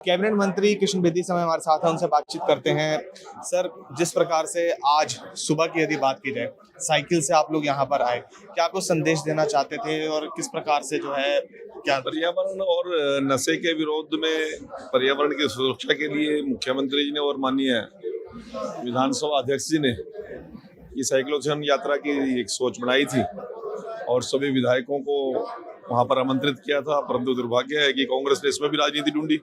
Cabinet मंत्री कृष्ण बेदी समय हमारे साथ हैं, उनसे बातचीत करते हैं। सर, जिस प्रकार से आज सुबह की यदि बात की जाए, साइकिल से आप लोग यहाँ पर आए, क्या कुछ संदेश देना चाहते थे और किस प्रकार से जो है क्या पर्यावरण और नशे के विरोध में पर्यावरण की सुरक्षा के लिए मुख्यमंत्री जी ने और माननीय विधानसभा अध्यक्ष जी ने ये साइक्लोथॉन यात्रा की एक सोच बनाई थी और सभी विधायकों को वहां पर आमंत्रित किया था। परंतु दुर्भाग्य है कि कांग्रेस ने इसमें भी राजनीति ढूंढी।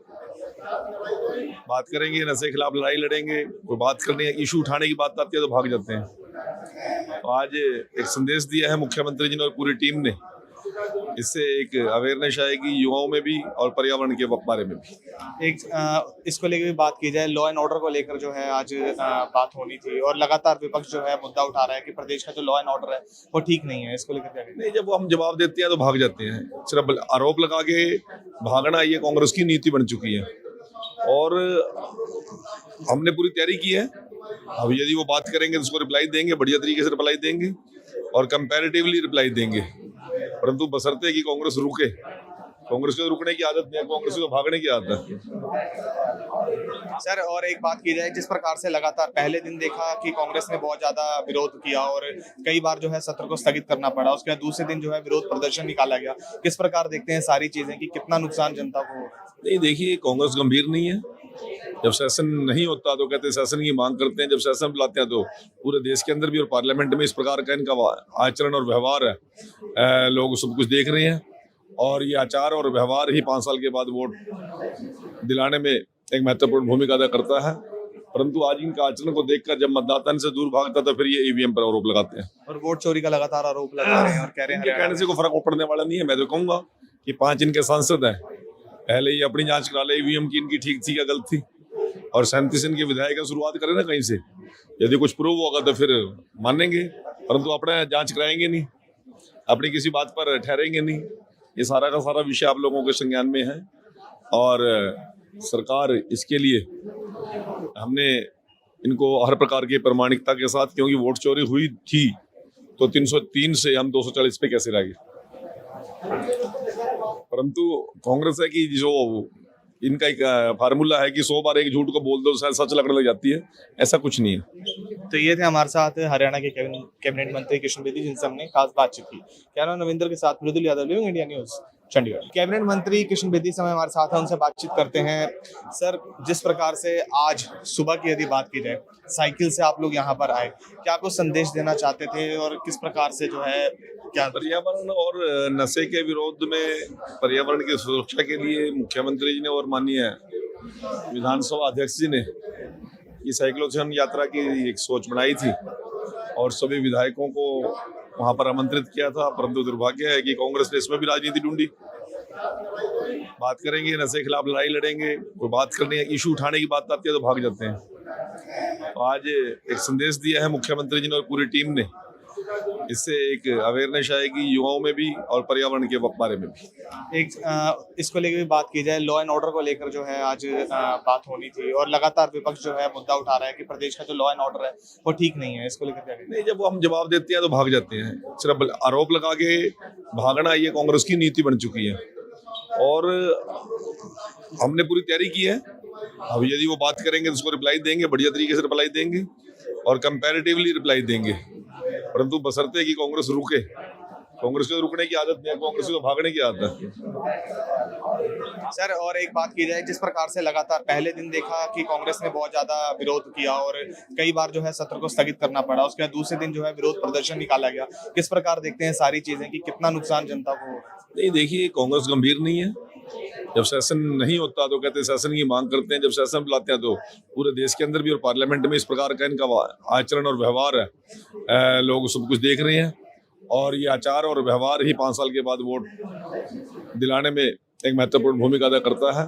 बात करेंगे, नशे के खिलाफ लड़ाई लड़ेंगे, कोई बात करने इशू उठाने की बात आती है तो भाग जाते हैं। तो आज एक संदेश दिया है मुख्यमंत्री जी ने और पूरी टीम ने। इससे एक अवेयरनेस आएगी युवाओं में भी और पर्यावरण के बारे में भी। इसको लेकर भी बात की जाए, लॉ एंड ऑर्डर को लेकर जो है आज बात होनी थी और लगातार विपक्ष जो है मुद्दा उठा रहा है कि प्रदेश का जो लॉ एंड ऑर्डर है वो ठीक नहीं है। इसको लेकर क्या कहेंगे? नहीं, जब हम जवाब देते हैं तो भाग जाते हैं। सिर्फ आरोप लगा के भागना ये कांग्रेस की नीति बन चुकी है और हमने पूरी तैयारी की है। अब यदि वो बात करेंगे तो उसको रिप्लाई देंगे, बढ़िया तरीके से रिप्लाई देंगे और कंपैरेटिवली रिप्लाई देंगे, परंतु बशर्ते कि कांग्रेस रुके। कांग्रेस को रुकने की आदत नहीं है, कांग्रेस को भागने की आदत है। सर, और एक बात की जाए, जिस प्रकार से लगातार पहले दिन देखा कि कांग्रेस ने बहुत ज्यादा विरोध किया और कई बार जो है सत्र को स्थगित करना पड़ा, उसके बाद दूसरे दिन जो है विरोध प्रदर्शन निकाला गया, किस प्रकार देखते हैं सारी चीजें कि कितना नुकसान जनता को? नहीं, देखिए, कांग्रेस गंभीर नहीं है। जब सेशन नहीं होता तो कहते हैं सेशन की मांग करते हैं, जब सेशन बुलाते हैं तो पूरे देश के अंदर भी और पार्लियामेंट में इस प्रकार का इनका आचरण और व्यवहार है। लोग सब कुछ देख रहे हैं और ये आचार और व्यवहार ही 5 साल के बाद वोट दिलाने में एक महत्वपूर्ण भूमिका अदा करता है। परंतु आज इनका आचरण को देखकर जब मतदाता इनसे दूर भागता तो फिर ये ईवीएम पर आरोप लगाते हैं और वोट चोरी का लगातार आरोप लगा रहे हैं और कह रहे हैं कहने से कोई फर्क पड़ने वाला नहीं है। मैं तो कहूंगा कि 5 इनके सांसद हैं, पहले ही अपनी जांच करा ले ईवीएम की, इनकी ठीक थी या गलत थी, और 37 इनके विधायक शुरुआत करें ना कहीं से। यदि कुछ प्रूव होगा तो फिर मानेंगे, परंतु अपना जांच कराएंगे नहीं, अपनी किसी बात पर ठहरेंगे नहीं। ये सारा का सारा विषय आप लोगों के संज्ञान में है और सरकार इसके लिए हमने इनको हर प्रकार की प्रामाणिकता के साथ, क्योंकि वोट चोरी हुई थी तो 303 से हम 240 पे कैसे रह गए। परंतु कांग्रेस है कि जो इनका एक फार्मूला है कि 100 बार एक झूठ को बोल दो शायद सच लगने लग जाती है, ऐसा कुछ नहीं है। तो ये थे हमारे साथ हरियाणा के कैबिनेट मंत्री कृष्ण बेदी, जिनसे हमने खास बातचीत की। क्या नाम नविंदर के साथ Mridul Yadav, Living India News, Chandigarh. Cabinet मंत्री कृष्ण बेदी समय हमारे साथ हैं, उनसे बातचीत करते हैं। सर, जिस प्रकार से आज सुबह की यदि बात की जाए, साइकिल से आप लोग यहाँ पर आए, क्या कुछ संदेश देना चाहते थे और किस प्रकार से जो है क्या? पर्यावरण और नशे के विरोध में पर्यावरण की सुरक्षा के लिए मुख्यमंत्री जी ने और माननीय विधानसभा अध्यक्ष जी ने ये साइक्लोथॉन यात्रा की एक सोच बनाई थी और सभी विधायकों को वहां पर आमंत्रित किया था। परंतु दुर्भाग्य है कि कांग्रेस ने इसमें भी राजनीति ढूंढी। बात करेंगे, नशे के खिलाफ लड़ाई लड़ेंगे, कोई बात करने इशू उठाने की बात आती है तो भाग जाते हैं। तो आज एक संदेश दिया है मुख्यमंत्री जी ने और पूरी टीम ने। इससे एक अवेयरनेस आएगी युवाओं में भी और पर्यावरण के बारे में भी। इसको लेकर भी बात की जाए, लॉ एंड ऑर्डर को लेकर जो है आज बात होनी थी और लगातार विपक्ष जो है मुद्दा उठा रहा है कि प्रदेश का जो लॉ एंड ऑर्डर है वो ठीक नहीं है। इसको लेकर क्या कहेंगे? नहीं, जब हम जवाब देते हैं तो भाग जाते हैं। सिर्फ आरोप लगा के भागना ये कांग्रेस की नीति बन चुकी है और हमने पूरी तैयारी की है। अब यदि वो बात करेंगे तो उसको रिप्लाई देंगे, बढ़िया तरीके से रिप्लाई देंगे और कंपैरेटिवली रिप्लाई देंगे, परंतु बशर्ते कि कांग्रेस रुके। कांग्रेस को रुकने की आदत नहीं है, कांग्रेस को भागने की आदत है। सर, और एक बात की जाए, जिस प्रकार से लगातार पहले दिन देखा कि कांग्रेस ने बहुत ज्यादा विरोध किया और कई बार जो है सत्र को स्थगित करना पड़ा, उसके बाद दूसरे दिन जो है विरोध प्रदर्शन निकाला गया, किस प्रकार देखते हैं सारी चीजें कि कितना नुकसान जनता को? नहीं, देखिए, कांग्रेस गंभीर नहीं है। जब सेशन नहीं होता तो कहते हैं सेशन की मांग करते हैं, जब सेशन बुलाते हैं तो पूरे देश के अंदर भी और पार्लियामेंट में इस प्रकार का इनका आचरण और व्यवहार है। लोग सब कुछ देख रहे हैं और ये आचार और व्यवहार ही 5 साल के बाद वोट दिलाने में एक महत्वपूर्ण भूमिका अदा करता है।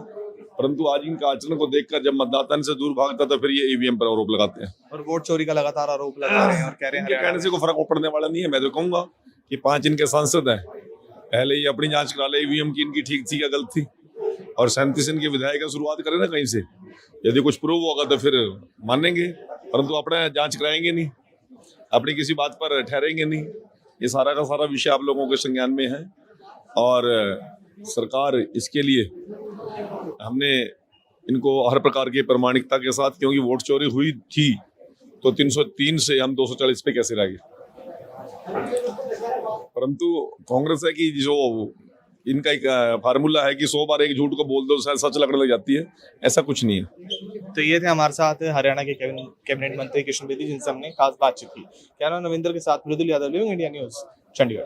परंतु आज इनका आचरण को देखकर जब मतदाता इनसे दूर भागता तो फिर ये ईवीएम पर आरोप लगाते हैं और वोट चोरी का लगातार आरोप लगा रहे हैं और कह रहे हैं कहने से कोई फर्क पड़ने वाला नहीं है। मैं तो कहूंगा कि 5 इनके सांसद हैं, पहले ही अपनी जांच करा ले ईवीएम की, इनकी ठीक थी या गलत थी, और 37 इनके विधायक शुरुआत करें ना कहीं से। यदि कुछ प्रूव होगा तो फिर मानेंगे, परंतु अपना जांच कराएंगे नहीं, अपनी किसी बात पर ठहरेंगे नहीं। ये सारा का सारा विषय आप लोगों के संज्ञान में है और सरकार इसके लिए हमने इनको हर प्रकार की प्रामाणिकता के साथ, क्योंकि वोट चोरी हुई थी तो 303 से हम 240 पे कैसे रह गए। परंतु कांग्रेस है कि जो इनका एक फार्मूला है कि 100 बार एक झूठ को बोल दो शायद सच लगने लग जाती है, ऐसा कुछ नहीं है। तो ये थे हमारे साथ हरियाणा के कैबिनेट मंत्री किशन बेदी जिनसे हमने खास बातचीत की। कैमरा नविंदर के साथ Mridul Yadav, Living India News, Chandigarh.